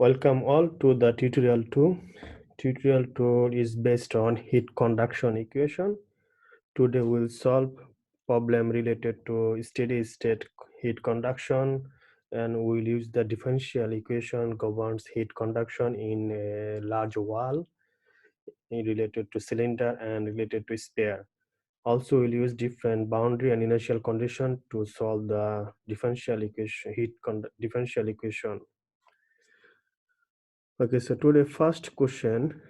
Welcome all to the tutorial 2. Tutorial 2 is based on heat conduction equation. Today we'll solve problem related to steady state heat conduction, and we'll use the differential equation governs heat conduction in a large wall related to cylinder and related to sphere. Also, we'll use different boundary and inertial condition to solve the differential equation, differential equation. Okay, so today first question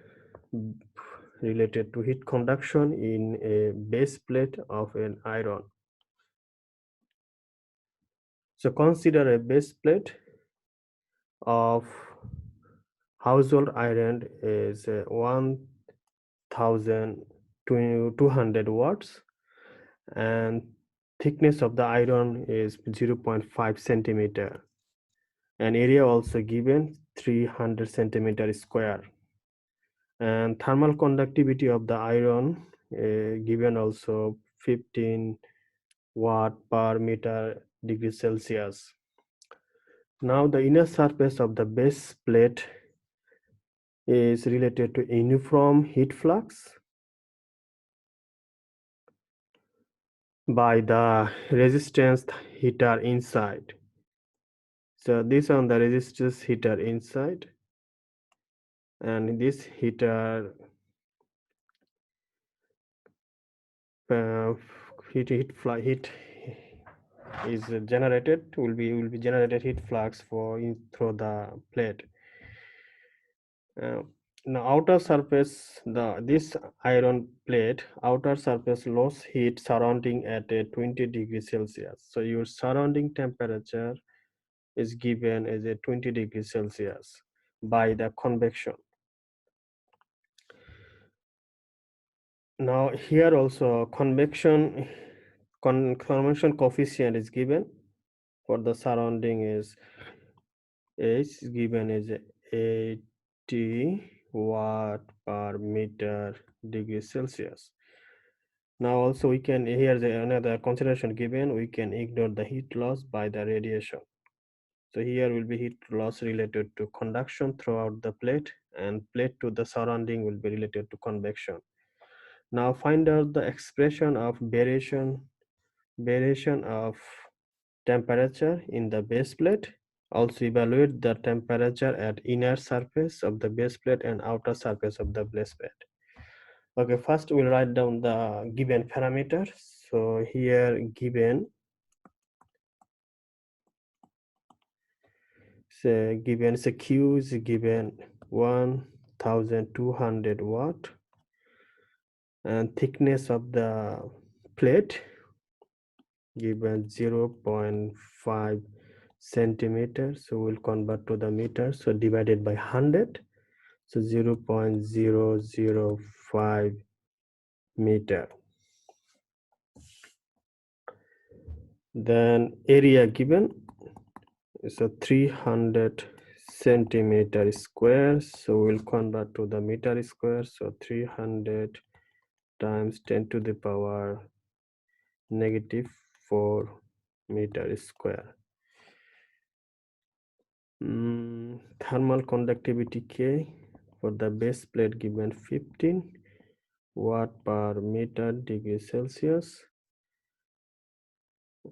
related to heat conduction in a base plate of an iron. So consider a base plate of household iron is 1200 watts, and thickness of the iron is 0.5 centimeter, and area also given 300 centimeter square, and thermal conductivity of the iron given also 15 watt per meter degree Celsius. Now the inner surface of the base plate is related to uniform heat flux by the resistance heater inside. So this on the resistance heater inside, and this heater heat is generated will be generated heat flux through the plate. Now outer surface, this iron plate outer surface loss heat surrounding at a 20 degrees Celsius. So your surrounding temperature is given as a 20 degrees Celsius by the convection. Now here also convection coefficient is given for the surrounding is given as 80 watt per meter degree Celsius. Now also we can, here's another consideration given, we can ignore the heat loss by the radiation. So here will be heat loss related to conduction throughout the plate, and plate to the surrounding will be related to convection. Now find out the expression of variation of temperature in the base plate. Also evaluate the temperature at inner surface of the base plate and outer surface of the base plate. Okay, first we'll write down the given parameters. So here given, say given, say Q is given 1200 watt, and thickness of the plate given 0.5 centimeters. So we'll convert to the meter, so divided by 100, so 0.005 meter. Then area given is a 300 centimeter square, so we'll convert to the meter square, so 300 times 10 to the power -4 meter square. Thermal conductivity K for the base plate given 15 watt per meter degree Celsius,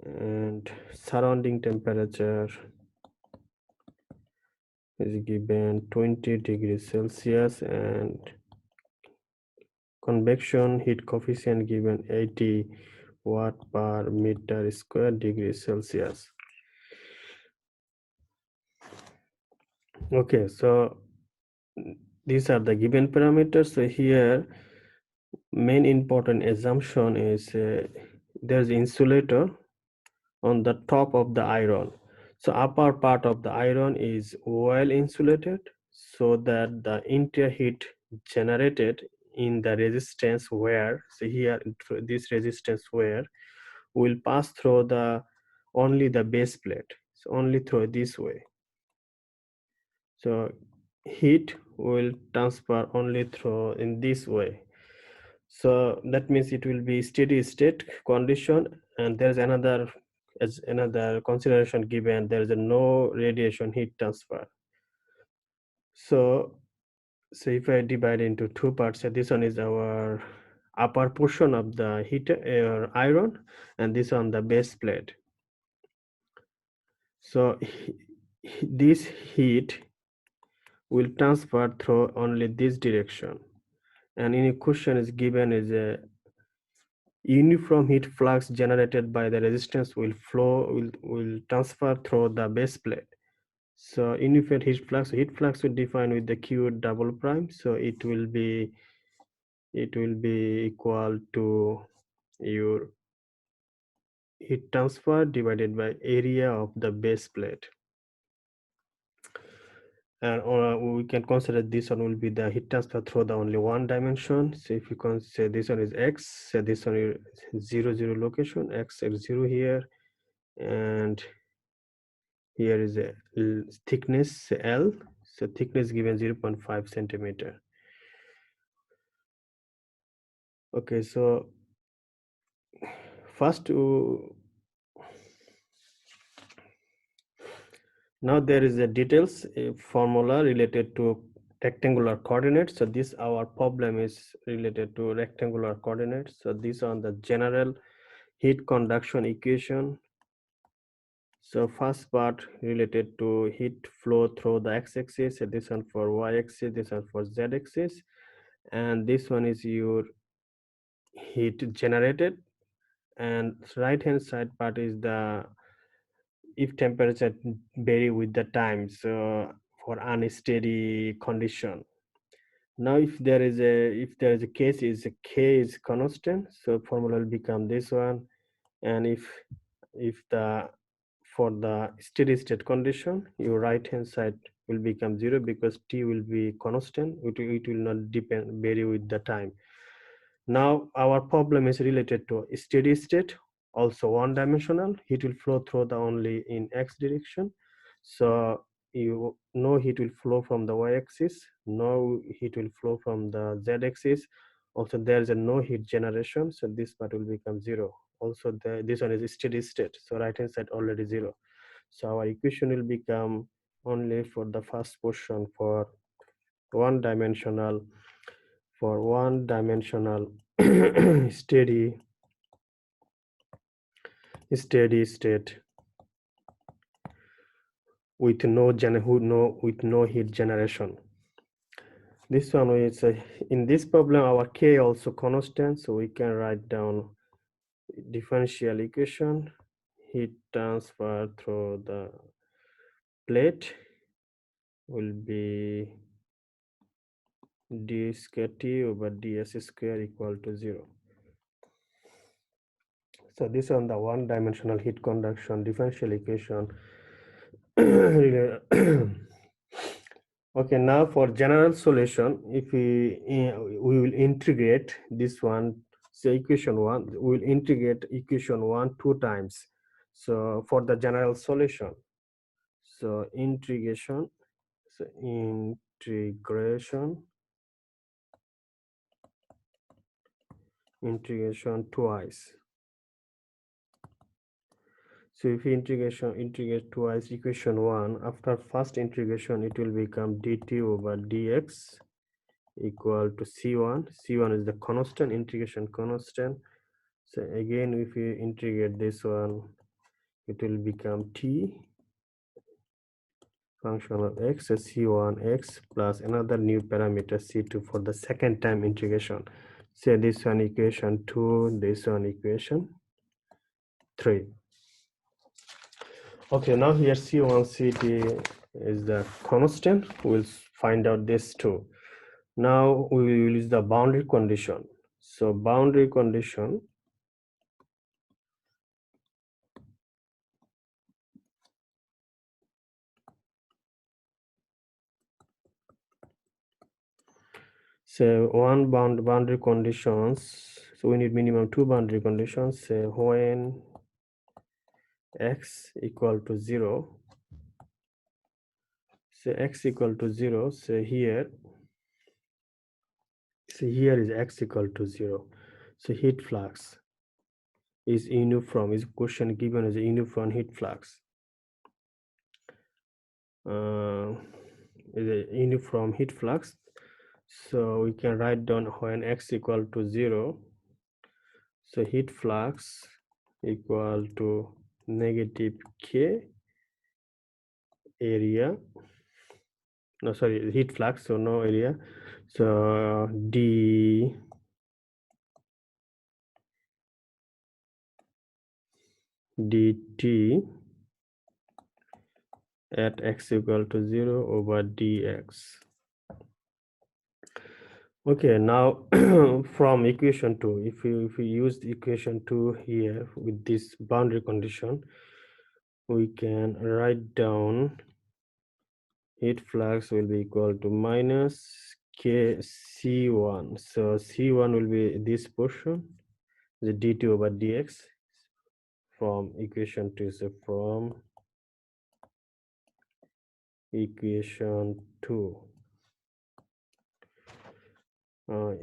and surrounding temperature is given 20 degrees Celsius, and convection heat coefficient given 80 watt per meter square degree Celsius. Okay, so these are the given parameters. So here main important assumption is there's insulator on the top of the iron. So upper part of the iron is well insulated, so that the interior heat generated in the resistance wear, so here this resistance wear will pass through the only the base plate, so only through this way. So heat will transfer only through in this way. So that means it will be steady state condition, and there's another consideration given, there is no radiation heat transfer. So if I divide into two parts, so this one is our upper portion of the heat iron, and this on the base plate. So this heat will transfer through only this direction, and in a question is given is a uniform heat flux generated by the resistance will transfer through the base plate. So uniform heat flux will define with the q double prime, so it will be equal to your heat transfer divided by area of the base plate. And we can consider this one will be the heat transfer through the only one dimension. So if you can say this one is x, so this one is 0 0 location, x is 0 here, and here is a thickness L, so thickness given 0.5 centimeter. Okay, so first now there is a details formula related to rectangular coordinates. So this our problem is related to rectangular coordinates. So this on the general heat conduction equation. So first part related to heat flow through the x-axis, so this one for y-axis, this one for z-axis, and this one is your heat generated, and right hand side part is the if temperature vary with the time, so for unsteady condition. Now if there is a case is a k is constant, so formula will become this one, and if the for the steady state condition, your right hand side will become 0 because t will be constant. It will not depend vary with the time. Now our problem is related to steady state, also one dimensional. Heat will flow through the only in x direction. So you know heat will flow from the y-axis. No heat will flow from the z-axis. Also there is a no heat generation, so this part will become 0. Also this one is steady state, so right hand side already 0. So our equation will become only for the first portion one dimensional one dimensional steady state with no heat generation. This one is in this problem our k also constant, so we can write down differential equation. Heat transfer through the plate will be d square t over ds square equal to 0. So this on the one dimensional heat conduction differential equation. Okay, now for general solution, if we will integrate this one, so equation 1, we will integrate equation 1 two times. So for the general solution, so integration twice. So if you integrate twice equation 1, after first integration it will become dt over dx equal to c1. C1 is the constant, integration constant. So again if you integrate this one, it will become t function of x, so c1 x plus another new parameter c2 for the second time integration. Say this one equation 2, this one equation 3. Okay, now here c1 ct is the constant. We'll find out this too. Now we will use the boundary condition. So boundary condition, so boundary conditions, so we need minimum two boundary conditions. Say when x equal to 0, say x equal to 0, say here is x equal to 0. So heat flux is uniform, is question given as a uniform heat flux. is a uniform heat flux. So we can write down when x equal to 0. So heat flux equal to negative k area. No, sorry, heat flux, so no area. So dt at x equal to 0 over dx. Okay, now from equation 2, if we use the equation 2 here with this boundary condition, we can write down heat flux will be equal to minus k c1. So c1 will be this portion, the dt over dx from equation 2. So from equation 2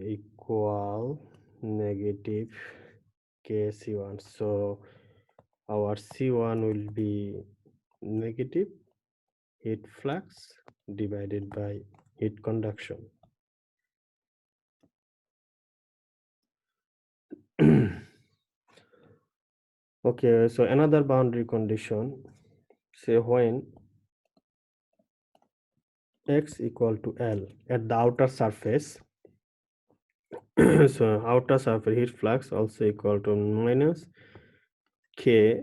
equal negative k c1. So our c1 will be negative heat flux divided by heat conduction. Okay, so another boundary condition, say when x equal to L at the outer surface, so outer surface heat flux also equal to minus k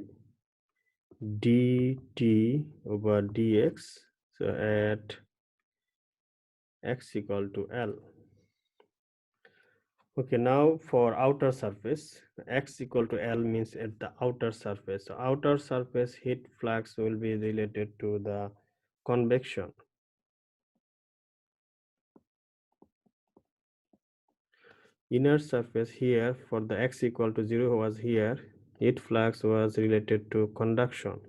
dt over dx, so at x equal to L. Okay, now for outer surface, x equal to L means at the outer surface. So outer surface heat flux will be related to the convection. Inner surface here for the x equal to 0 was here, heat flux was related to conduction.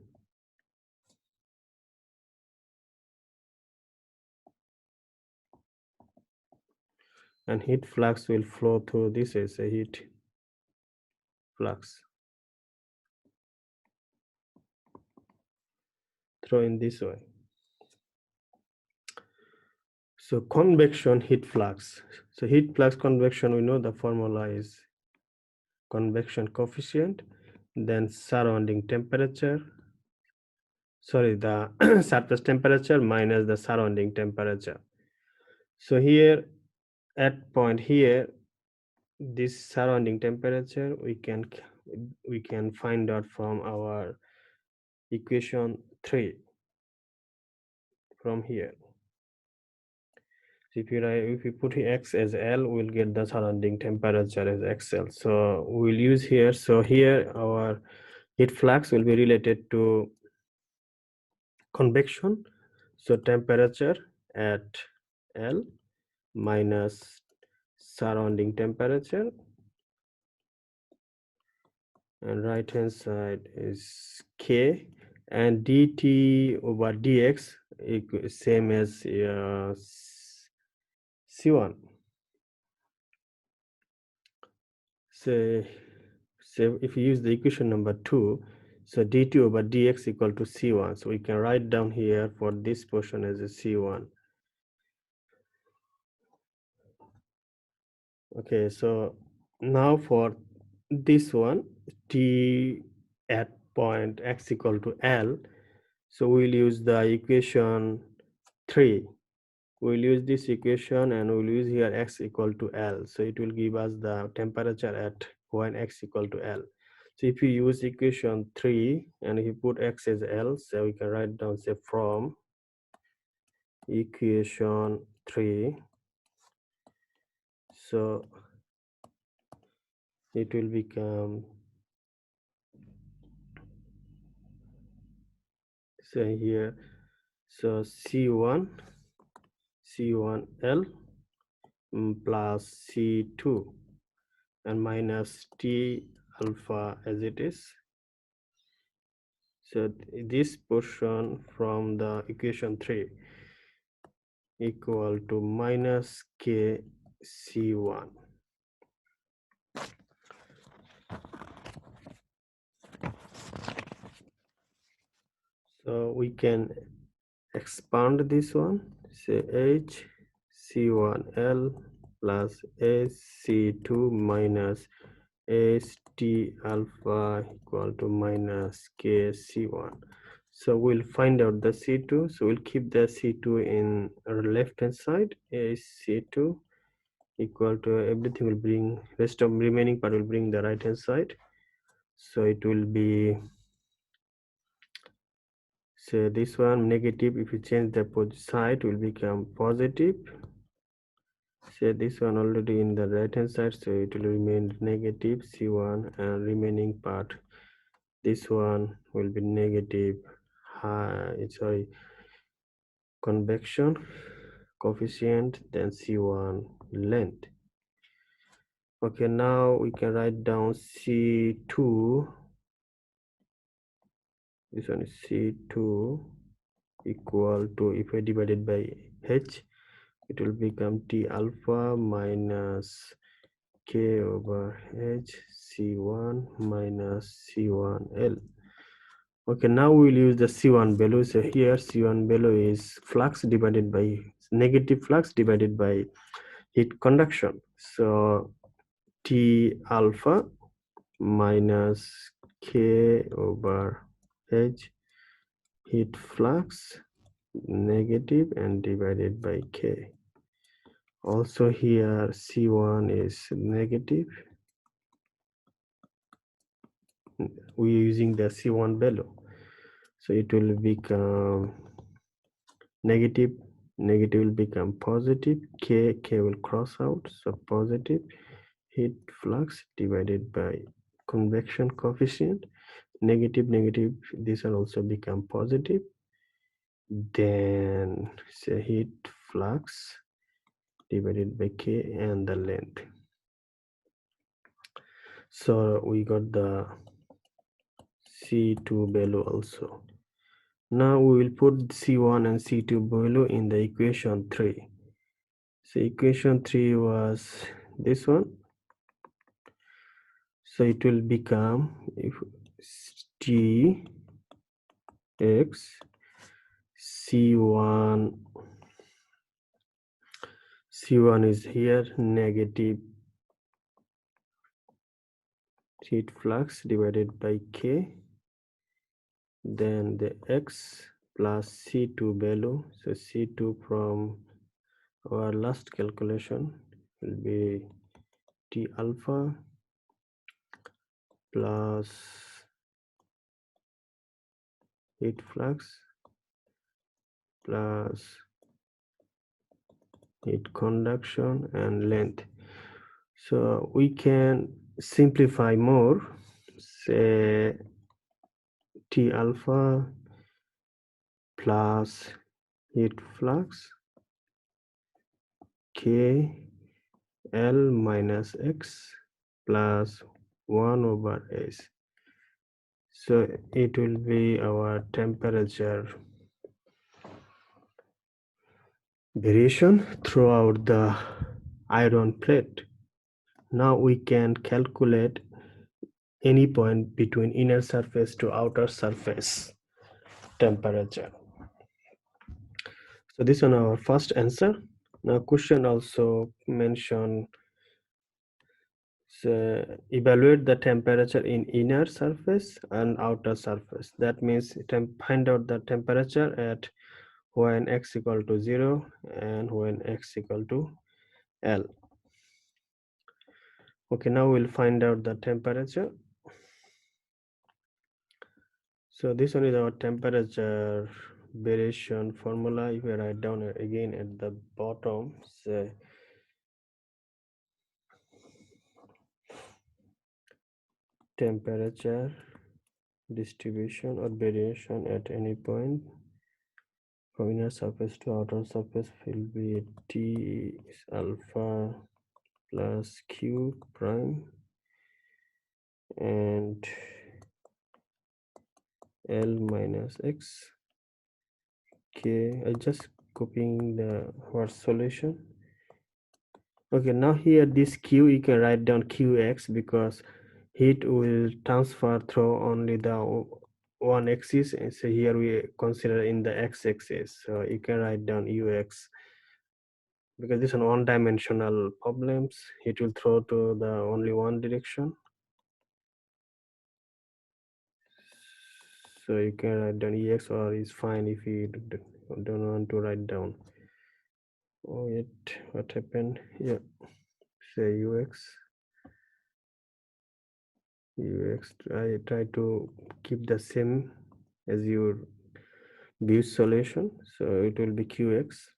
And heat flux will flow through this as a heat flux through in this way. So convection heat flux. So heat flux convection, we know the formula is convection coefficient, then surrounding temperature, sorry, the surface temperature minus the surrounding temperature. So here at point here, this surrounding temperature we can find out from our equation 3 from here. So if you put x as L, we'll get the surrounding temperature as XL. So we'll use here. So here our heat flux will be related to convection. So temperature at L minus surrounding temperature, and right hand side is K, and dt over dx same as C1. So if you use the equation number 2, so dt over dx equal to C1. So we can write down here for this portion as a C1. Okay, so now for this one, t at point x equal to L, so we'll use the equation 3. We'll use this equation and we'll use here x equal to L. So it will give us the temperature at when x equal to L. So if you use equation 3 and if you put x as L, so we can write down, say, from equation 3. So it will become, say here, so C1 L plus C2 and minus T alpha as it is. So this portion from the equation 3 equal to minus K C1. So we can expand this one, say H C1L plus AC2 minus ST alpha equal to minus KC1. So we'll find out the C2. So we'll keep the C2 in our left hand side. AC2 equal to everything will bring rest of remaining part will bring the right hand side. So it will be, say this one negative. If you change the side will become positive. Say this one already in the right hand side, so it will remain negative C1, and remaining part this one will be negative sorry, convection coefficient, then C1 length. Okay, now we can write down C2. This one is C2 equal to, if I divide it by H, it will become T alpha minus K over H C1 minus C1L. Okay, now we'll use the C1 value. So here C1 value is flux divided by negative flux divided by heat conduction. So T alpha minus K over H heat flux negative and divided by K. Also here C1 is negative. We're using the C1 value. So it will become negative, negative will become positive, K will cross out, so positive heat flux divided by convection coefficient, negative, negative, this will also become positive, then say heat flux divided by K and the length. So we got the C2 value also. Now we will put C1 and C2 value in the equation 3. So equation 3 was this one. So it will become, if T x C1 is here, negative heat flux divided by K, then the X plus C2 value. So C2 from our last calculation will be T alpha plus heat flux plus heat conduction and length. So we can simplify more, say T alpha plus heat flux K L minus X plus 1 over S. So it will be our temperature variation throughout the iron plate. Now we can calculate any point between inner surface to outer surface temperature. So this one our first answer. Now question also mention, evaluate the temperature in inner surface and outer surface. That means find out the temperature at when x equal to 0 and when x equal to L. Okay, now we'll find out the temperature. So this one is our temperature variation formula. If we write down again at the bottom, say temperature distribution or variation at any point from inner surface to outer surface will be T alpha plus Q prime and L minus X K. I just copying the word solution. Okay, now here this Q you can write down QX because heat will transfer through only the one axis, and so here we consider in the x-axis, so you can write down ux. Because this is an one-dimensional problems, it will throw to the only one direction. So you can write down ex, or is fine if you don't want to write down. Oh, it what happened? Yeah, say ux. I try to keep the same as your view solution, so it will be qx.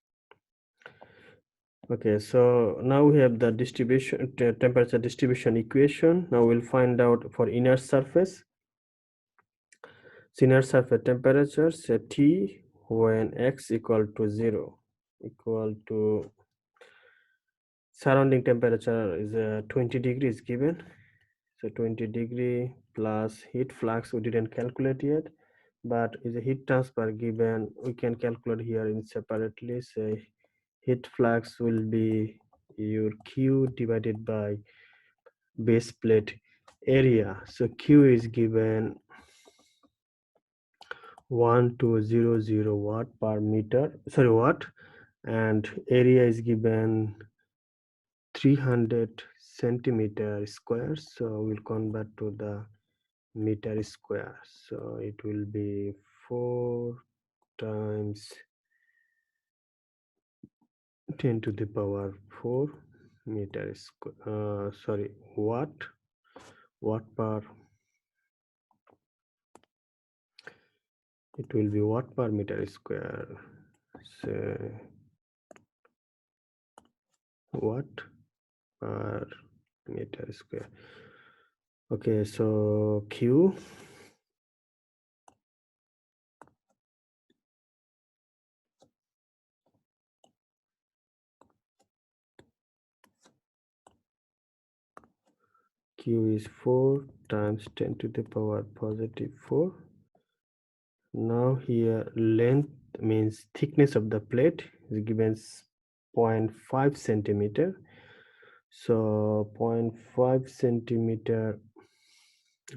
Okay, so now we have the distribution temperature distribution equation. Now we'll find out for inner surface. Inner surface temperature, say T when x equal to 0, equal to surrounding temperature is 20 degrees given. So 20 degree plus heat flux we didn't calculate yet, but is a heat transfer given, we can calculate here in separately. Say heat flux will be your Q divided by base plate area. So Q is given 1200 watt per meter, sorry, watt, and area is given 300 centimeter square. So we'll convert to the meter square. So it will be 4 times 10 to the power 4 meter square. Sorry, watt per, it will be watt per meter square. So watt per meter square. Okay, so Q is 4 times 10 to the power positive 4. Now here length means thickness of the plate is given 0.5 centimeter. So 0.5 centimeter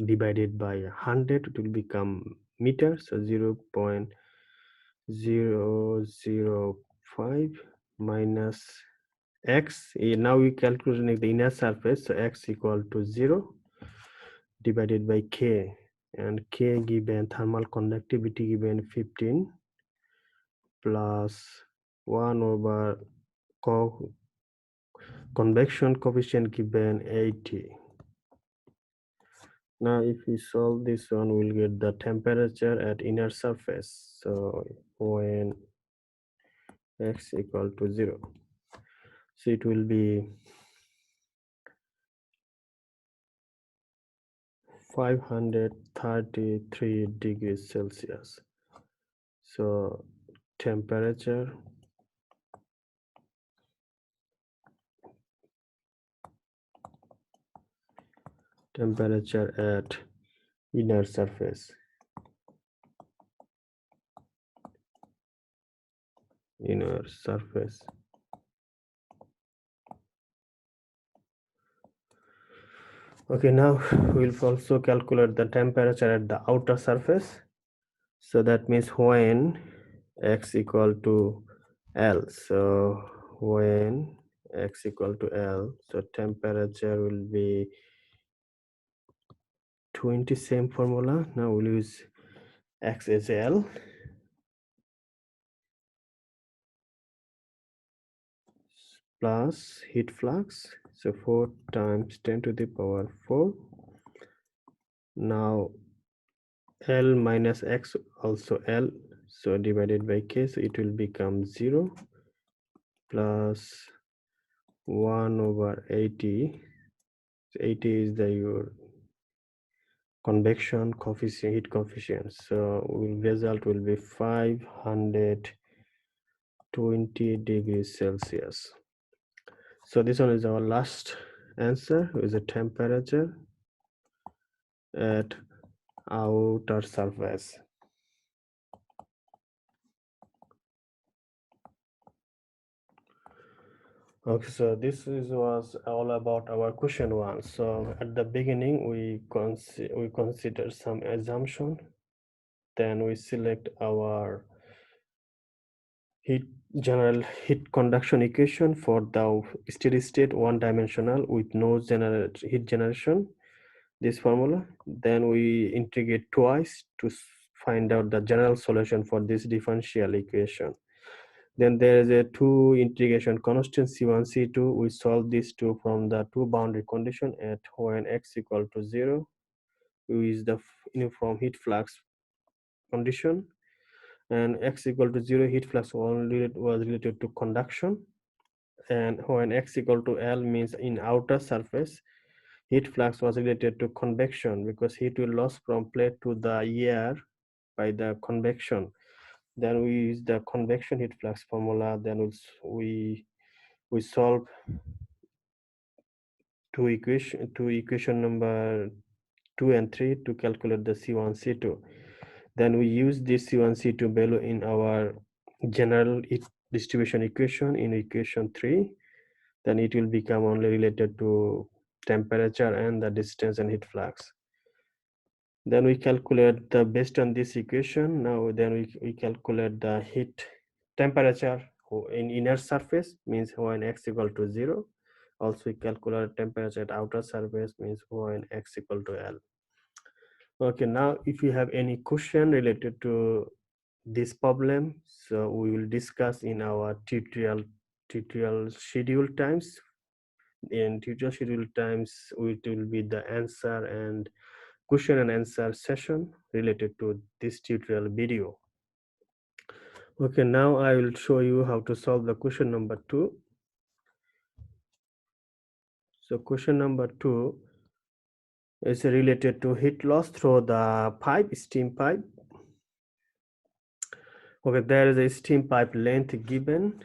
divided by 100, it will become meter. So 0.005 minus x. Now we calculate the inner surface, so x equal to 0 divided by k, and k given thermal conductivity given 15 plus 1 over convection coefficient given 80. Now if we solve this one, we'll get the temperature at inner surface. So when x equal to 0, so it will be 533 degrees Celsius. So temperature at inner surface. Okay, now we'll also calculate the temperature at the outer surface. So that means when x equal to L. So when x equal to L, so temperature will be 20, same formula. Now we'll use x as L. Plus heat flux, so 4 times 10 to the power 4. Now L minus x also L, so divided by k, so it will become 0 plus 1 over 80. So 80 is the your convection coefficient, heat coefficient. So result will be 520 degrees Celsius. So this one is our last answer, is a temperature at outer surface. Okay, so this was all about our question one. So at the beginning, we consider some assumption Then we select our heat general heat conduction equation for the steady state one dimensional with no heat generation, this formula. Then we integrate twice to find out the general solution for this differential equation. Then there is a two integration constant C1, C2. We solve these two from the two boundary condition at when x equal to 0. We use the uniform heat flux condition, and x equal to 0 heat flux only was related to conduction, and when x equal to L means in outer surface, heat flux was related to convection because heat will loss from plate to the air by the convection. Then we use the convection heat flux formula. Then we solve two equation number 2 and 3 to calculate the C1 C2. Then we use this C1 C2 value in our general distribution equation in equation 3. Then it will become only related to temperature and the distance and heat flux. Then we calculate the based on this equation. Now then we calculate the heat temperature in inner surface means when x equal to 0. Also we calculate temperature at outer surface means when x equal to L. Okay, now if you have any question related to this problem, so we will discuss in our tutorial schedule times. In tutorial schedule times, it will be the answer and question and answer session related to this tutorial video. Okay, now I will show you how to solve the question number 2. So question number 2 is related to heat loss through the pipe, steam pipe. Okay, there is a steam pipe length given.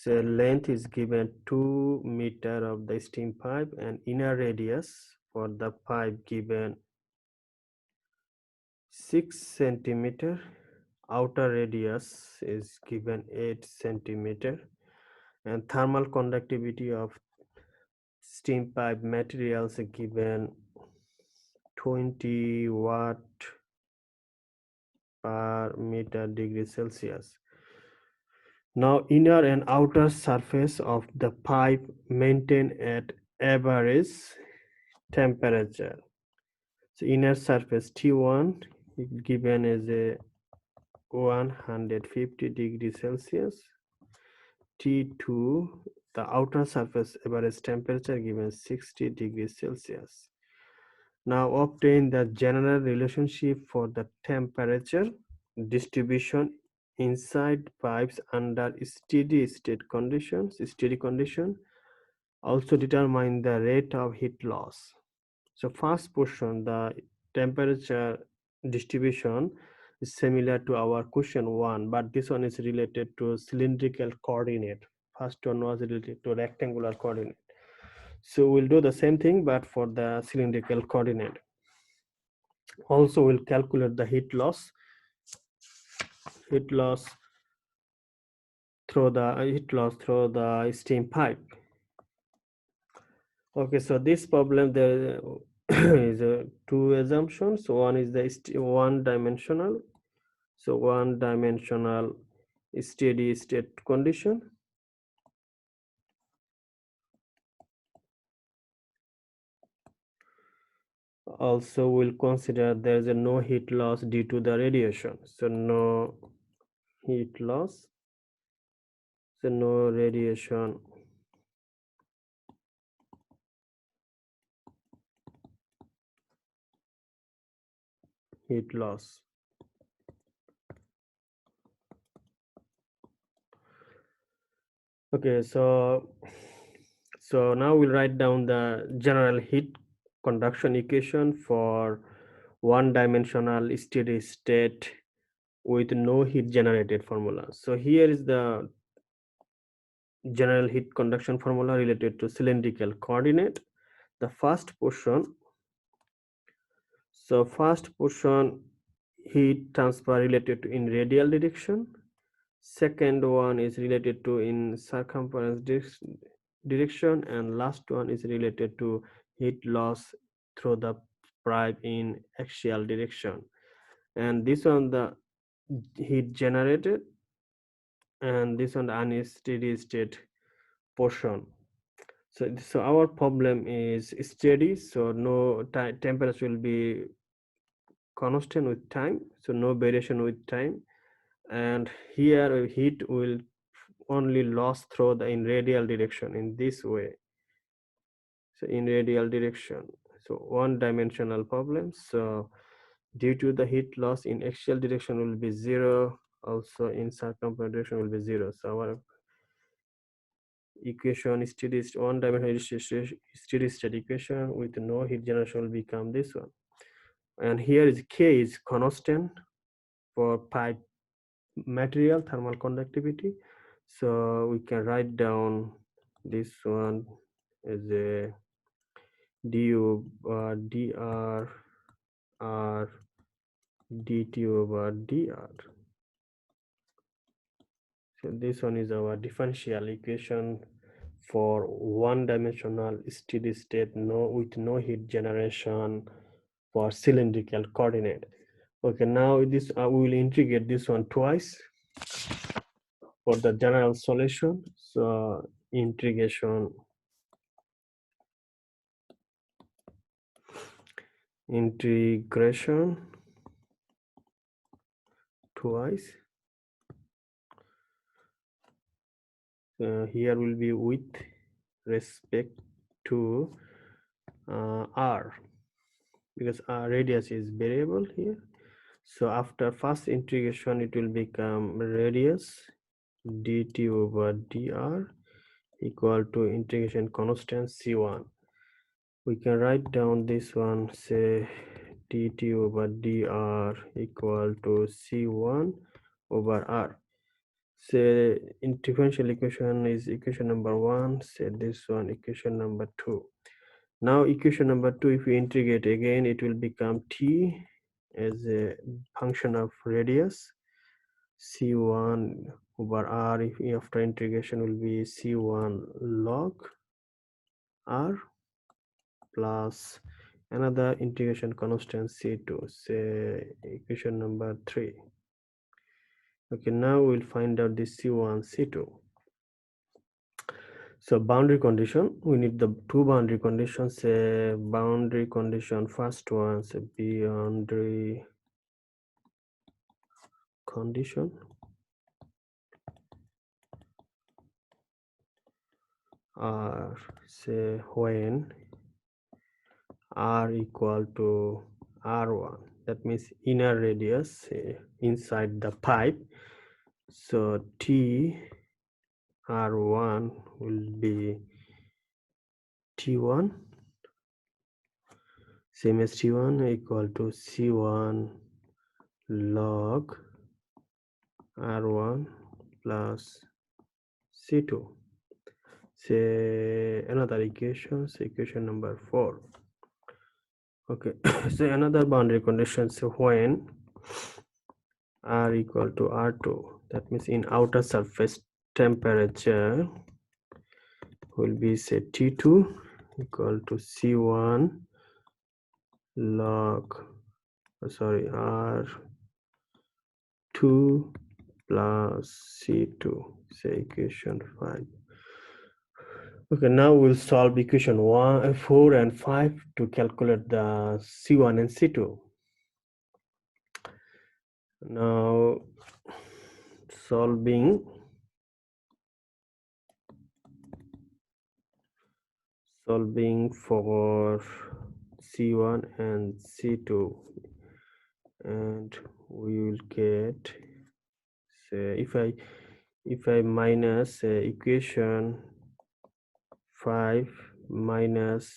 So length is given 2 meter of the steam pipe, and inner radius for the pipe given 6 centimeter. Outer radius is given 8 centimeter, and thermal conductivity of steam pipe materials is given 20 watt per meter degree Celsius. Now inner and outer surface of the pipe maintain at average temperature. So inner surface T1 is given as a 150 degrees Celsius. T2, the outer surface average temperature given 60 degrees Celsius. Now obtain the general relationship for the temperature distribution inside pipes under steady state conditions, steady condition. Also determine the rate of heat loss. So first portion, the temperature distribution is similar to our question 1, but this one is related to cylindrical coordinate. First one was related to rectangular coordinate. So we'll do the same thing, but for the cylindrical coordinate. Also we'll calculate the heat loss through the steam pipe. Okay, so this problem there is two assumptions. One is the one dimensional, so one dimensional steady state condition. Also we'll consider there is a no heat loss due to the radiation, so no heat loss, so no radiation heat loss. Okay, so now we'll write down the general heat conduction equation for one dimensional steady state with no heat generated formula. So here is the general heat conduction formula related to cylindrical coordinate. The first portion, so first portion heat transfer related to in radial direction. Second one is related to in circumference direction, and last one is related to heat loss through the pipe in axial direction. and this one the heat generated, and this one the unsteady state portion. So our problem is steady, so no temperature will be constant with time, so no variation with time. And here heat will only loss through the in radial direction in this way, so in radial direction, so one dimensional problem. So due to the heat loss in axial direction will be zero, also in circumferential direction will be zero. So our equation steady one dimensional steady state equation with no heat generation will become this one. And here is K is constant for pipe material thermal conductivity. So we can write down this one as a du dr r dt over dr. So this one is our differential equation for one dimensional steady state with no heat generation for cylindrical coordinate. Okay, now this we will integrate this one twice for the general solution. So integration twice. Here will be with respect to r, because our radius is variable here. So after first integration, it will become radius dt over dr equal to integration constant c1. We can write down this one, say dt over dr equal to c1 over r. Say in differential equation is equation number 1, say this one equation number 2. Now equation number 2, if we integrate again, it will become t as a function of radius c1 over r. If after integration will be c1 log r plus another integration constant c2, say equation number 3. Okay, now we'll find out this c1 c2. So boundary condition, we need the two boundary conditions. Say boundary condition, first one, say boundary condition are, say when r equal to r1, that means inner radius inside the pipe. So t r1 will be t1, same as t1 equal to c1 log r1 plus c2. Say another equation, so equation number 4. Okay, so another boundary condition, so when r equal to r2, that means in outer surface temperature will be, say t2 equal to c1 log r2 plus c2, say equation 5. Okay, now we'll solve equation 4 and 5 to calculate the c1 and c2. Now solving for c1 and c2, and we will get, say if I minus equation 5 minus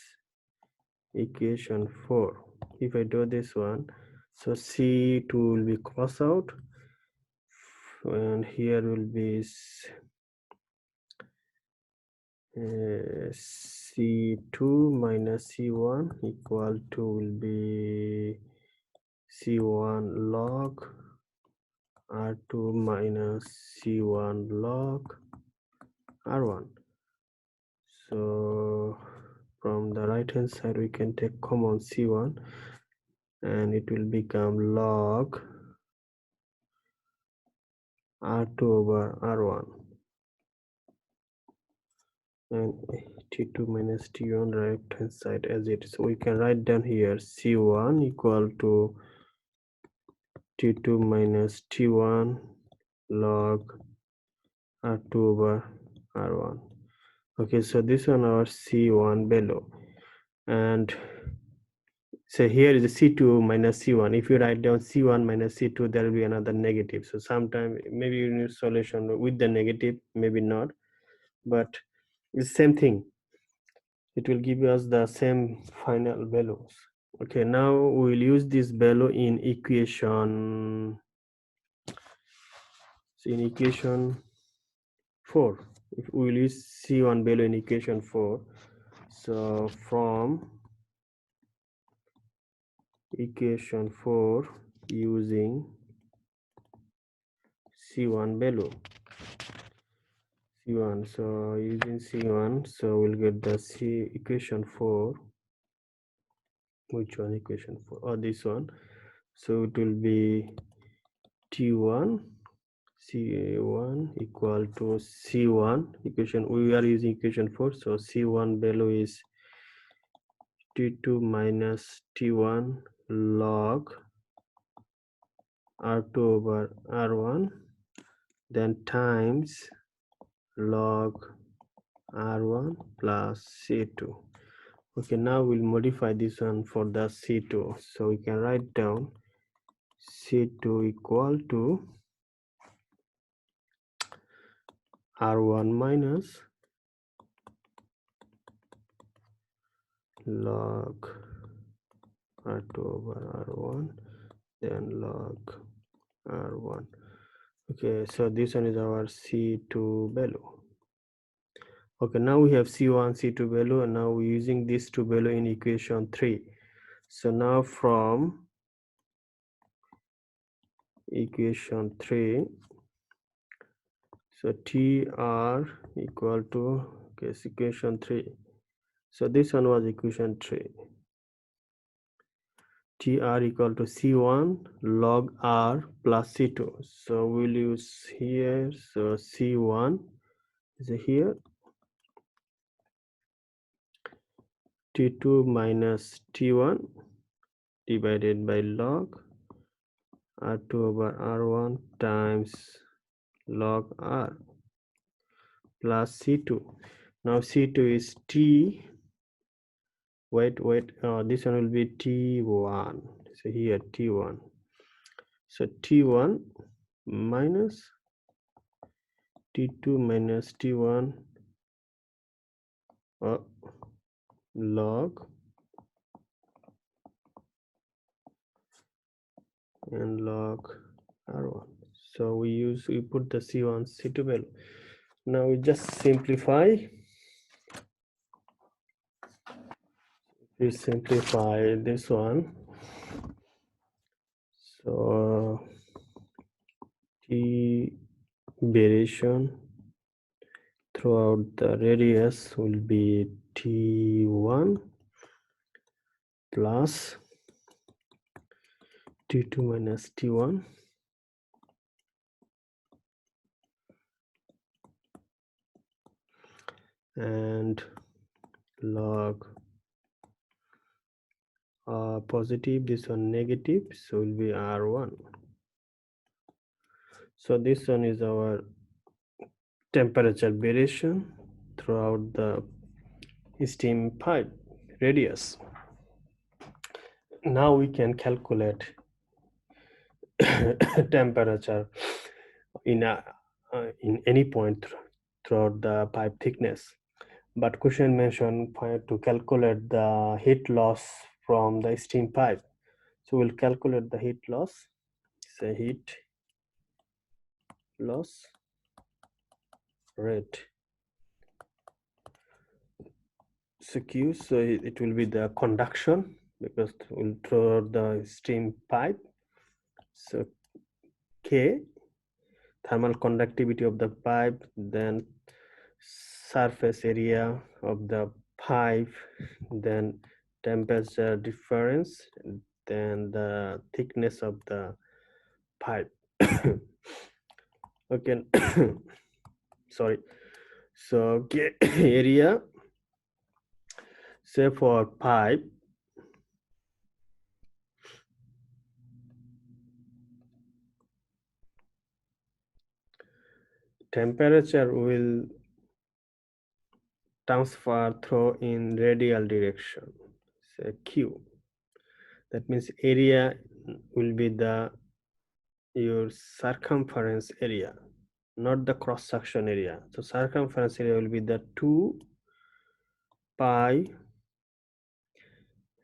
equation 4, if I do this one, so c2 will be cross out, and here will be c2 minus c1 equal to will be c1 log r2 minus c1 log r1. So from the right hand side we can take common c1, and it will become log R2 over R1, and T2 minus T1 right hand side as it is. So we can write down here C1 equal to T2 minus T1 log R2 over R1. Okay, so this one our C1 below, and so here is a C2 minus C1. If you write down C1 minus C2, there will be another negative. So sometime maybe you need solution with the negative, maybe not, but it's same thing. It will give us the same final values. Okay, now we will use this value in equation. So in equation 4, if we will use C1 value in equation 4, so from equation 4 using C1 value, C1, so using C1, so we'll get the equation 4. Which one? Equation 4 or this one? So it will be T1 C1 equal to C1 equation. We are using equation 4, so C1 value is T2 minus T1 log R2 over R1, then times log R1 plus C2. Okay, now we'll modify this one for the C2. So we can write down C2 equal to R1 minus log R2 over R1, then log R1. Okay, so this one is our C2 value. Okay, now we have C1, C2 value, and now we're using these two value in equation 3. So now from equation 3, so TR equal to, okay, it's equation 3. So this one was equation 3. TR equal to C1 log R plus C2. So we'll use here, so C1 is here, T2 minus T1 divided by log R2 over R1 times log R plus C2. Now C2 is T, wait, this one will be T1. So here T1. So T1 minus T2 minus T1 log and log R1. So we put the C1 C2 value. Now we just simplify. We simplify this one. So T variation throughout the radius will be T1 plus T2 minus T1 and log positive, this one negative, so will be R1. So this one is our temperature variation throughout the steam pipe radius. Now we can calculate temperature in any point throughout the pipe thickness. But question mentioned to calculate the heat loss from the steam pipe. So we'll calculate the heat loss. Say heat loss rate. So Q, so it will be the conduction because we'll throw out the steam pipe. So K, thermal conductivity of the pipe, then surface area of the pipe, then temperature difference, then the thickness of the pipe. Okay. Sorry. So area, say for pipe, temperature will transfer through in radial direction, say q. That means area will be the your circumference area, not the cross section area. So circumference area will be the 2 pi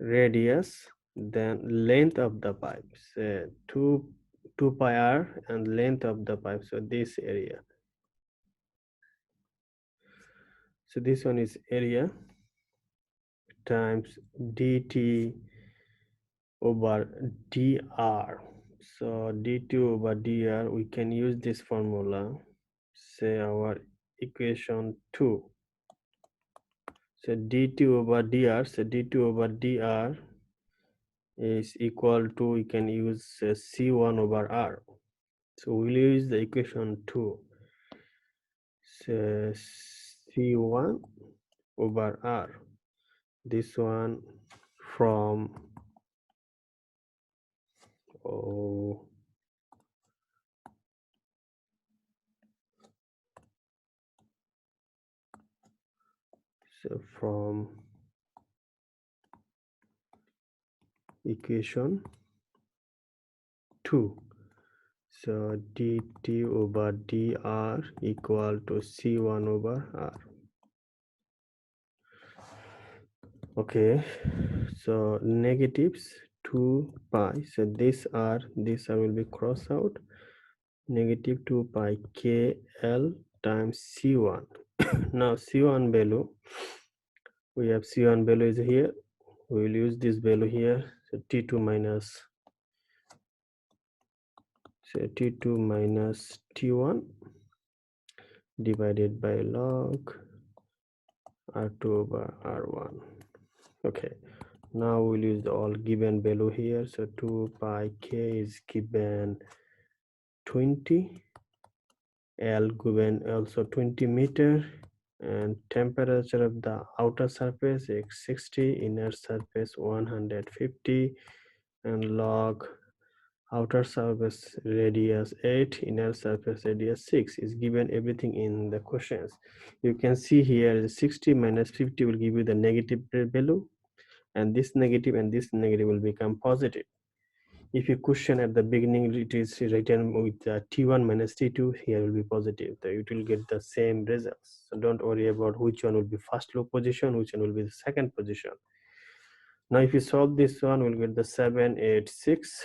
radius, then length of the pipe, say 2 pi r, and length of the pipe, so this area. So this one is area times dt over dr. So dt over dr, we can use this formula, say our equation 2. So dt over dr, so dt over dr is equal to, we can use c1 over r. So we'll use the equation 2. So c1 over r, this one from oh, so from equation 2. So dt over dr equal to c1 over r. Okay, so negatives 2 pi, so this r will be cross out, negative 2 pi kl times c1. Now c1 value, we have c1 value is here, we will use this value here, so t2 minus, so t2 minus t1 divided by log r2 over r1. Okay, now we'll use the all given value here, so 2 pi k is given 20, L given also 20 meter, and temperature of the outer surface is 60, inner surface 150, and log outer surface radius 8, inner surface radius 6 is given everything in the questions. You can see here 60 minus 50 will give you the negative value, and this negative and this negative will become positive. If you question at the beginning, it is written with t1 minus t2, here will be positive, so it will get the same results. So don't worry about which one will be first low position, which one will be the second position. Now if you solve this one, we'll get the 786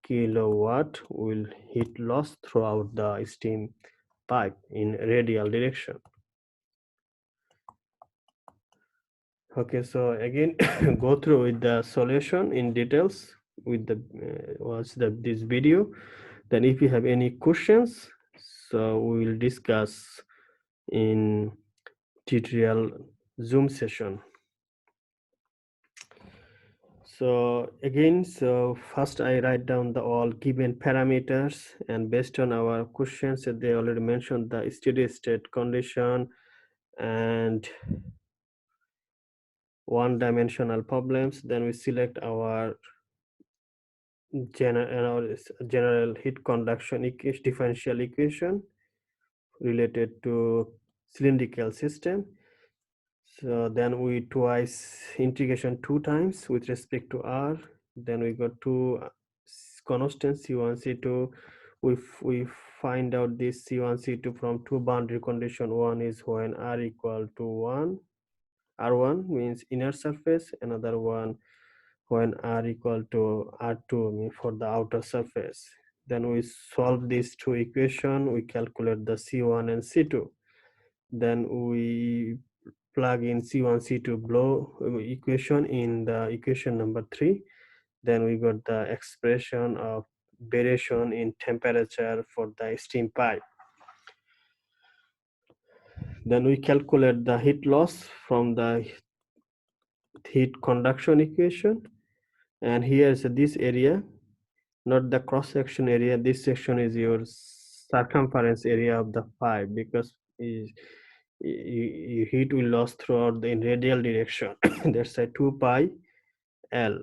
kilowatt will heat loss throughout the steam pipe in radial direction. Okay, so again go through with the solution in details with the watch this video. Then if you have any questions, so we will discuss in tutorial Zoom session. So again, so first I write down the all given parameters, and based on our questions, they already mentioned the steady state condition and one-dimensional problems. Then we select our general heat conduction equation, differential equation related to cylindrical system. So then we twice integration 2 times with respect to r. Then we got two constants c1 c2. We find out this c1 c2 from two boundary condition. One is when r equal to 1, r1 means inner surface, another one when r equal to r2 means for the outer surface. Then we solve these two equation, we calculate the c1 and c2. Then we plug in c1 c2 below equation in the equation number 3. Then we got the expression of variation in temperature for the steam pipe. Then we calculate the heat loss from the heat conduction equation, and here is this area, not the cross section area. This section is your circumference area of the pipe, because heat will loss throughout the in radial direction. That's a 2 pi L.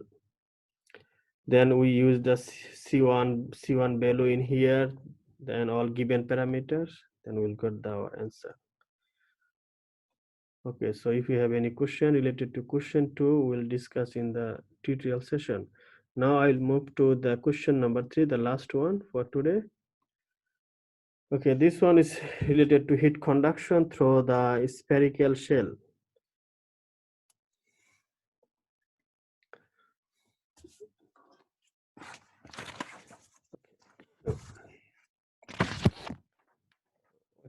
Then we use the C1 value in here, then all given parameters, then we'll get our answer. Okay, so if you have any question related to question 2, we'll discuss in the tutorial session. Now I'll move to the question number 3, the last one for today. Okay, this one is related to heat conduction through the spherical shell.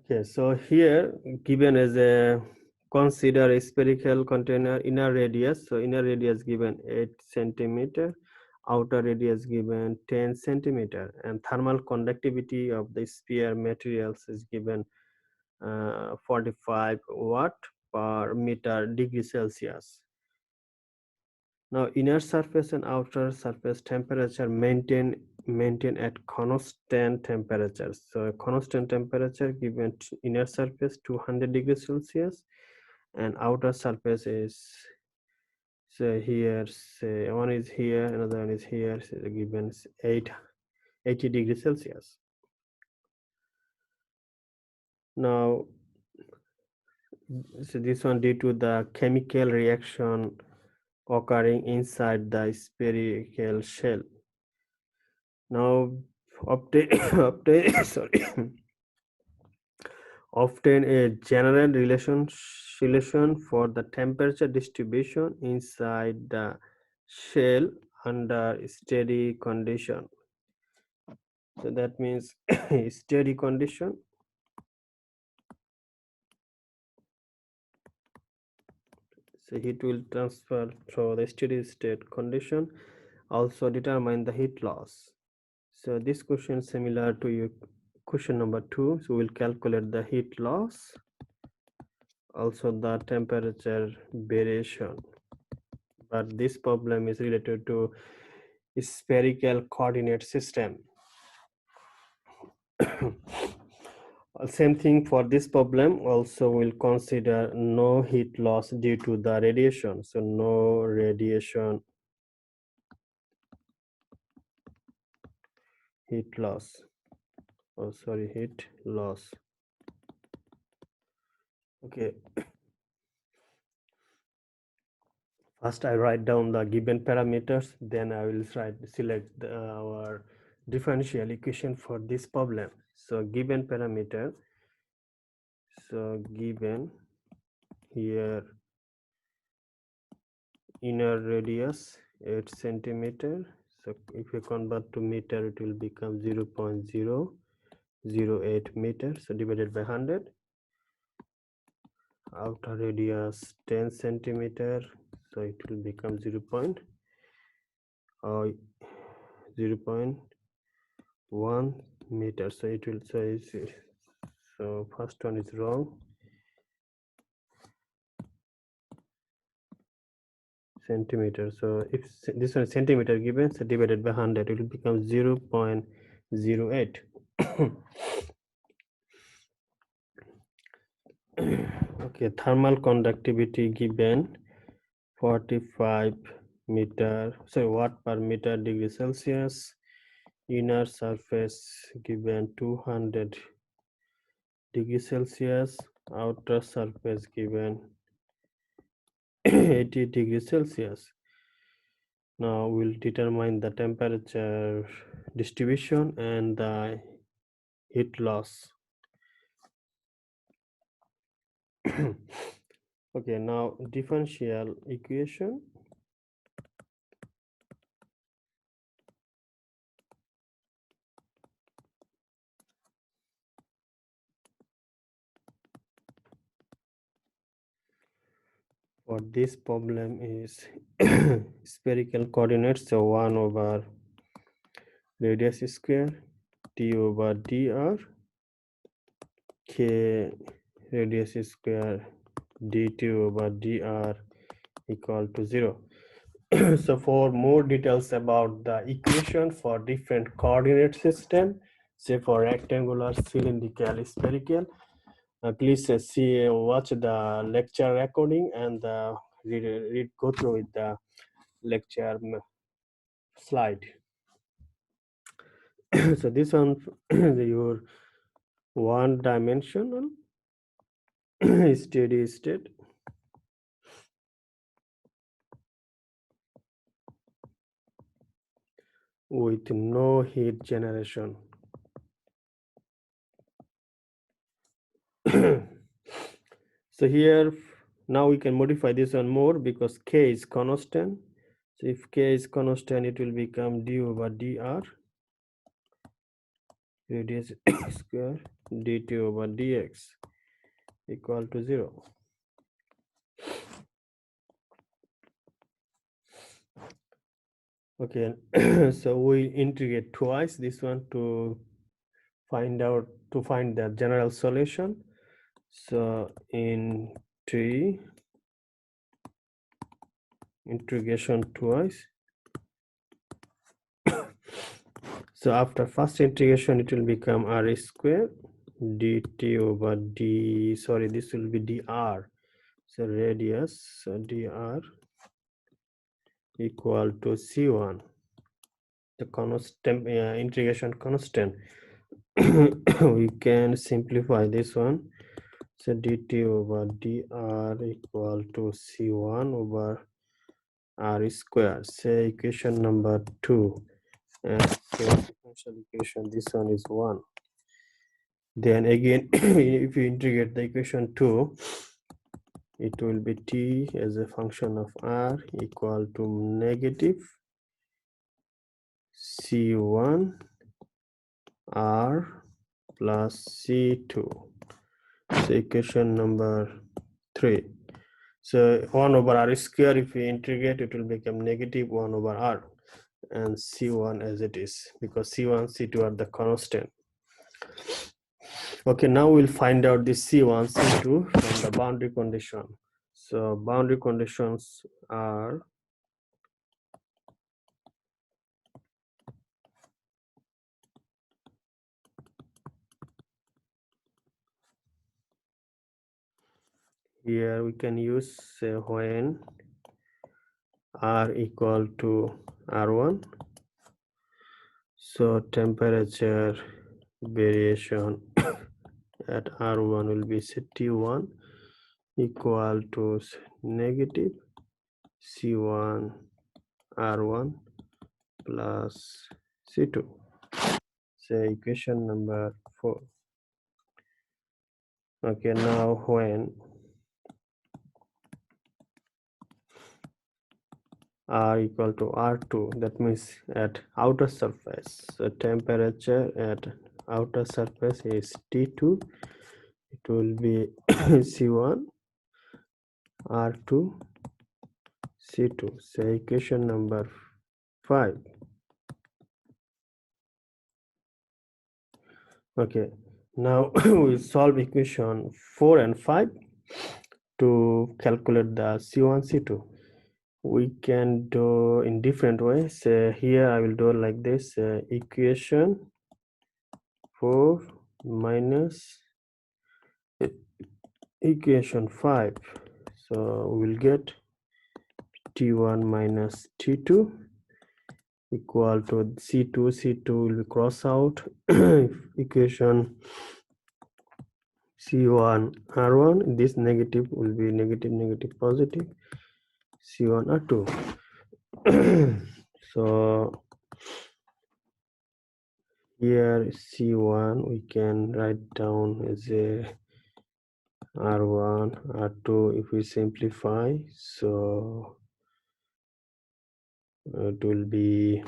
Okay, so here given as a consider a spherical container inner radius. So inner radius given 8 centimeter, outer radius given 10 centimeter, and thermal conductivity of the sphere materials is given 45 watt per meter degree Celsius. Now inner surface and outer surface temperature maintain at constant temperatures. So constant temperature given inner surface 200 degrees Celsius, and outer surface is, so here, say one is here, another one is here, so given 80 degrees Celsius. Now, so this one due to the chemical reaction occurring inside the spherical shell. Now obtain a general relation for the temperature distribution inside the shell under steady condition. So that means steady condition. So heat will transfer through the steady state condition. Also determine the heat loss. So this question is similar to your question number 2. So we'll calculate the heat loss, also the temperature variation. But this problem is related to spherical coordinate system. Same thing for this problem. Also we'll consider no heat loss due to the radiation. So no radiation heat loss. Oh, sorry, heat loss. Okay. First I write down the given parameters, then I will select our differential equation for this problem. So given parameter, so given here inner radius 8 centimeter. So if you convert to meter, it will become 0.008 meter. So divided by 100. Outer radius 10 centimeter. So it will become 0.1 meter. So it will say, so first one is wrong. Centimeter. So if this one is centimeter given, so divided by 100, it will become 0.08. Okay, thermal conductivity given 45 watt per meter degree Celsius. Inner surface given 200 degrees Celsius. Outer surface given 80 degrees Celsius. Now we'll determine the temperature distribution and the heat loss. Okay, now differential equation. For this problem is spherical coordinates, so 1 over radius square t over dr, k radius square dt over dr equal to 0. So for more details about the equation for different coordinate system, say for rectangular, cylindrical, spherical, please watch the lecture recording and go through with the lecture slide. So this one your one dimensional steady state with no heat generation. So here now we can modify this one more because k is constant. So if k is constant, it will become d over dr radius square dt over dx equal to 0. Okay, so we integrate twice this one to find the general solution. So in t integration twice. So after first integration, it will become r square dt over d. Sorry, this will be dr. So radius, so dr equal to c1. The constant integration constant. We can simplify this one. So dt over dr equal to c1 over r square. Say equation number 2. And so differential equation, this one is 1. Then again, if you integrate the equation 2, it will be t as a function of r equal to negative c1 r plus c2. So equation number 3. So 1 over r square, if we integrate, it will become negative 1 over r, and c1 as it is, because c1 c2 are the constant. Okay, now we'll find out the c1 c2 from the boundary condition. So boundary conditions are here. We can use when r equal to r1, so temperature variation at r1 will be T1 equal to negative c1 r1 plus c2. So equation number 4. Okay, now when r equal to r2, that means at outer surface, so temperature at outer surface is T2, it will be c1 r2 c2. So equation number 5. Okay, now we solve equation 4 and 5 to calculate the c1 c2. We can do in different ways. Here I will do like this. Equation 4 minus equation 5. So we will get T1 minus T2 equal to C2 will be cross out. Equation C1 R1, this negative will be negative positive, C1 R2. So here C1 we can write down as a R1 R2 if we simplify, so it will be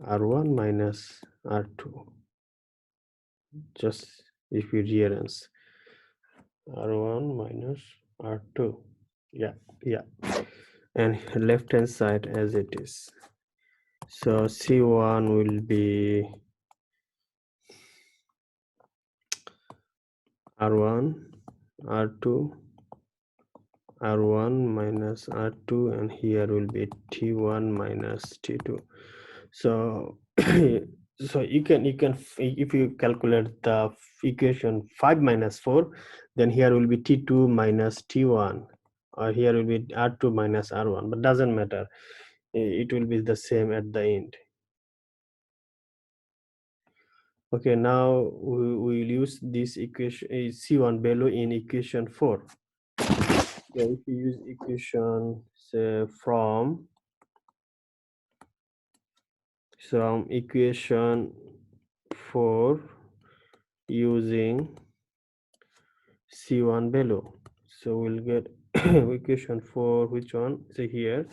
R1 minus R2, just if we rearrange R1 minus R2, yeah, and left hand side as it is. So C1 will be R1 R2 R1 minus R2, and here will be T1 minus T2. So so you can if you calculate the equation 5 minus 4, then here will be T2 minus T1, or here will be R2 minus R1, but doesn't matter, it will be the same at the end. Okay, now we will use this equation C1 value in equation 4. So if you use equation, say from equation 4 using C1 value, so we'll get equation 4, which one? So here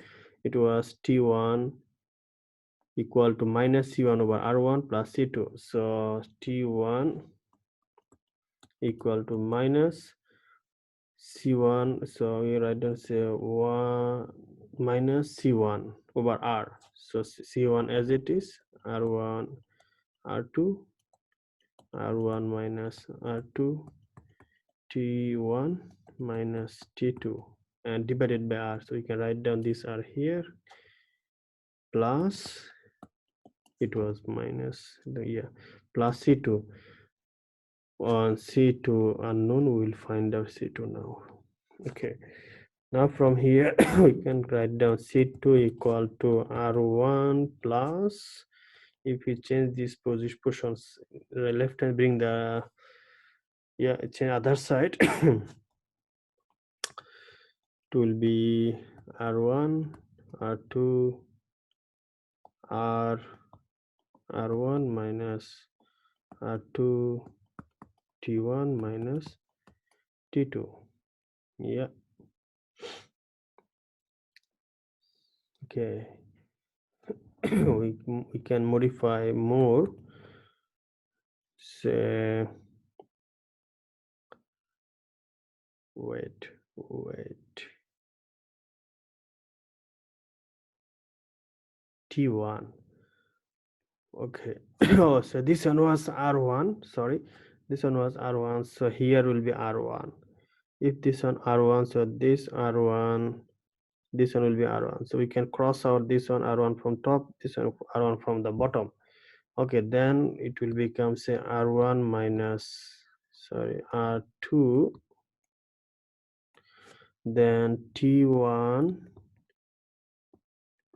it was T1 equal to minus C1 over R1 plus C2. So T1 equal to minus C1, so we write down, say 1 minus C1 over R. So C1 as it is, R1 R2, R1 minus R2, T1 minus T2, and divided by R. So you can write down this R here, plus, it was minus the, yeah, plus C2. On C2 unknown, we will find out C2 now. Okay, now from here we can write down C2 equal to R1 plus, if we change these positions left and bring the, yeah, change other side, it will be R1 R2 R1 minus R2 T1 minus T2. Yeah, okay. we can modify more, say, wait, T1. Okay. Oh, so this one was R1, sorry, this one was R1, so here will be R1. If this one R1, so this R1, this one will be R1, so we can cross out this one R1 from top, this one R1 from the bottom. Okay, then it will become, say, R1 minus, sorry, R2, then T1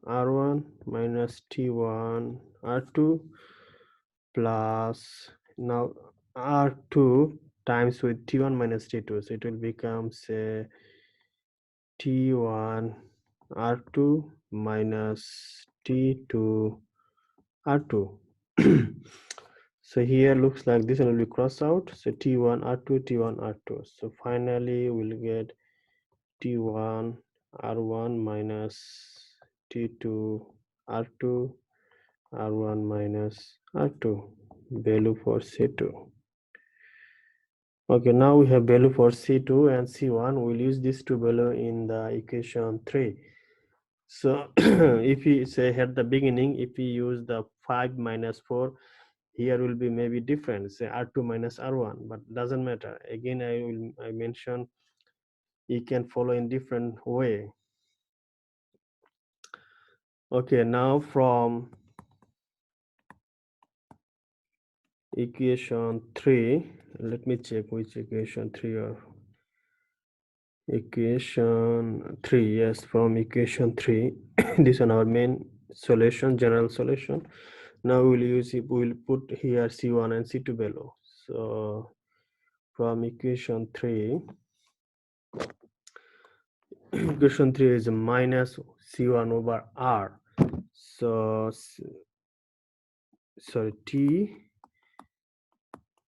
R1 minus T1 R2 plus, now R2 times with T1 minus T2, so it will become, say, T1 R2 minus T2 R2. So here looks like this one will be crossed out, so T1 R2 T1 R2, so finally we'll get T1 R1 minus T2 R2 R1 minus R2, value for C2. Okay, now we have value for C2 and C1. We'll use these two value in the equation 3. So if we say at the beginning, if we use the 5 minus 4, here will be maybe different, say R2 minus R1, but doesn't matter. Again, I mention you can follow in different way. Okay, now from equation 3, let me check which equation 3 or equation 3, yes, from equation 3. This one our main solution, general solution. Now we'll use it, we'll put here C1 and C2 below. So from equation 3, equation 3 is minus C1 over R. So sorry, T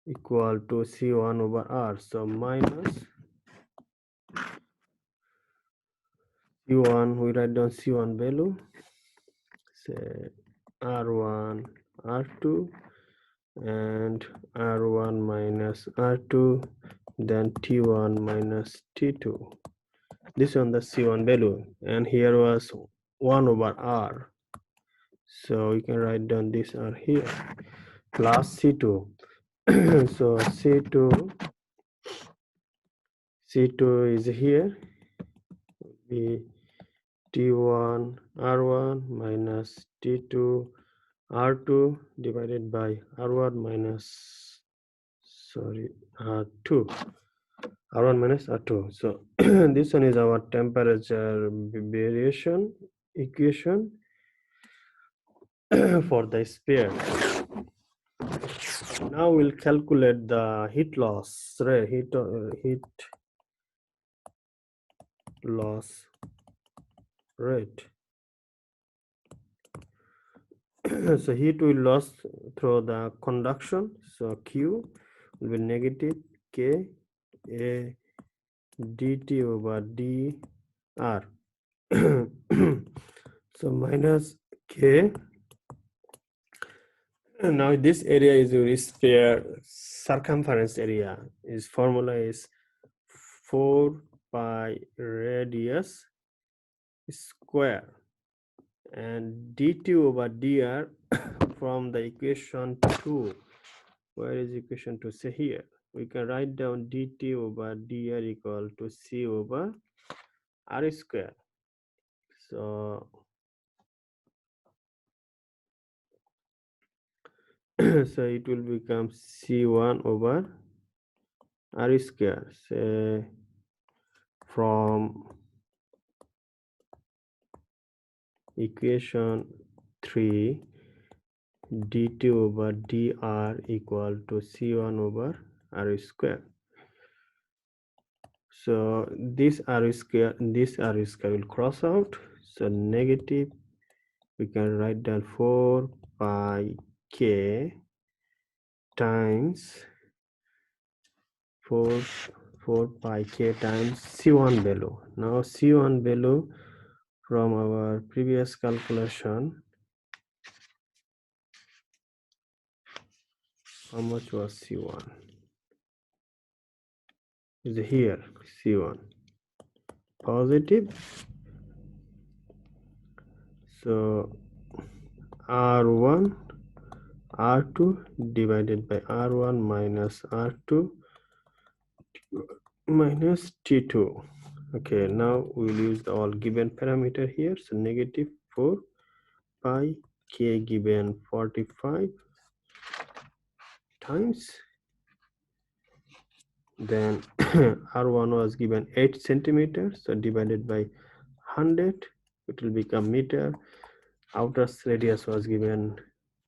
equal to C1 over R. So minus C1, we write down C1 value, say R1 R2 and R1 minus R2, then T1 minus T2. This one the C1 value, and here was 1 over R, so we can write down this R here, plus C2. So C2 is here, be T1 R1 minus T2 R2 divided by R1 minus R2. R1 minus R2. So this one is our temperature variation equation for the sphere. Now we'll calculate the heat loss rate, heat loss rate. So heat will loss through the conduction. So Q will be negative K A dt over dr. So minus K. Now this area is your sphere circumference area. Its formula is 4 pi radius square, and dt over dr from the equation 2. Where is equation 2? Say here. We can write down dt over dr equal to c over r square. So so it will become c1 over r square. Say from equation 3, dt over dr equal to c1 over r square. So this r square will cross out. So negative, we can write down 4 pi k times 4 pi k times c1 value. Now c1 value from our previous calculation, how much was c1? Is here c1 positive. So r1 r2 divided by r1 minus r2 minus t2. Okay, now we'll use the all given parameter here. So negative 4 pi k given 45 times, then r1 was given 8 centimeters, so divided by 100 it will become meter. Outer radius was given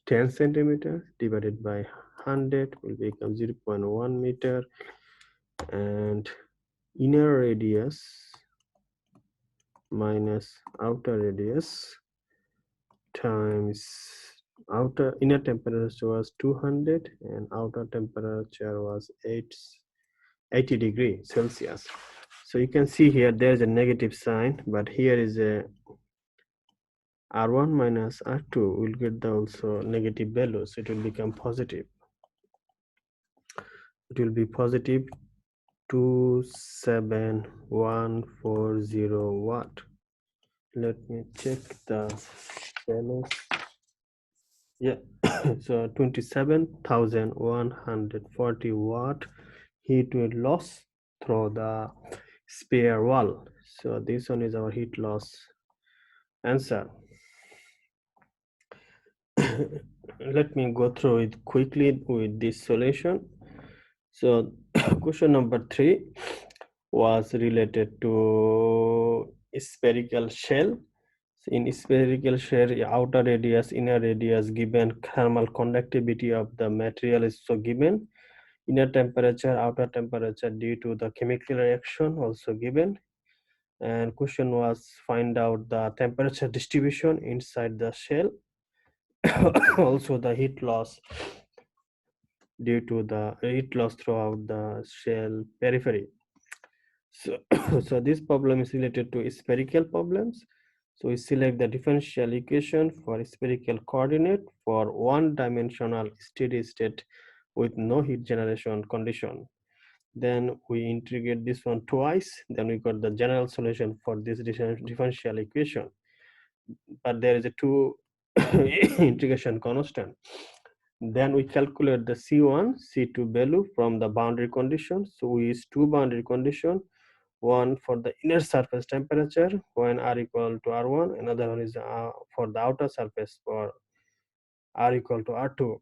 10 centimeters, divided by 100 will become 0.1 meter, and inner radius minus outer radius times inner temperature was 200 and outer temperature was 80 degrees Celsius. So you can see here there is a negative sign, but here is a R1 minus R2 will get the also negative value, so it will become positive. It will be positive 27140 watt. Let me check the values. Yeah, so 27,140 watt heat will loss through the sphere wall. So this one is our heat loss answer. Let me go through it quickly with this solution. So question number 3 was related to spherical shell. In spherical shell, outer radius, inner radius given, thermal conductivity of the material is so given, inner temperature, outer temperature due to the chemical reaction also given, and question was find out the temperature distribution inside the shell. Also the heat loss due to the heat loss throughout the shell periphery. So, so this problem is related to spherical problems. So we select the differential equation for spherical coordinate for one-dimensional steady state with no heat generation condition. Then we integrate this one twice. Then we got the general solution for this differential equation. But there is a two integration constant. Then we calculate the C1, C2 value from the boundary condition. So we use two boundary condition. one for the inner surface temperature when R equal to R1, another one is for the outer surface for R equal to R2.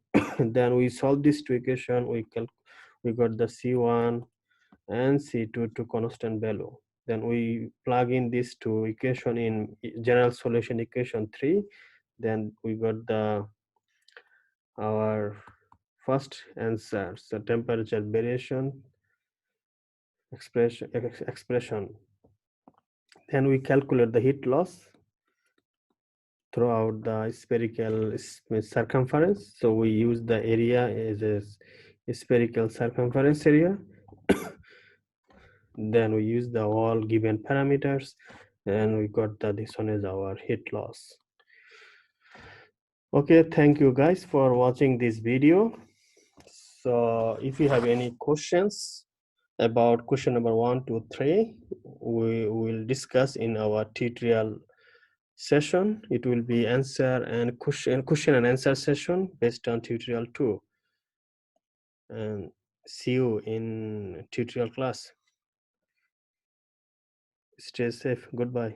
Then we solve this two equation, we got the C1 and C2 to constant value. Then we plug in these two equation in general solution equation 3. Then we got our first answer. So temperature variation expression. Then we calculate the heat loss throughout the spherical circumference. So we use the area as a spherical circumference area. Then we use the all given parameters, and we got that this one is our heat loss. Okay, thank you guys for watching this video. So if you have any questions about question number 1 to 3, we will discuss in our tutorial session. It will be answer and question and answer session based on tutorial 2. And see you in tutorial class. Stay safe. Goodbye.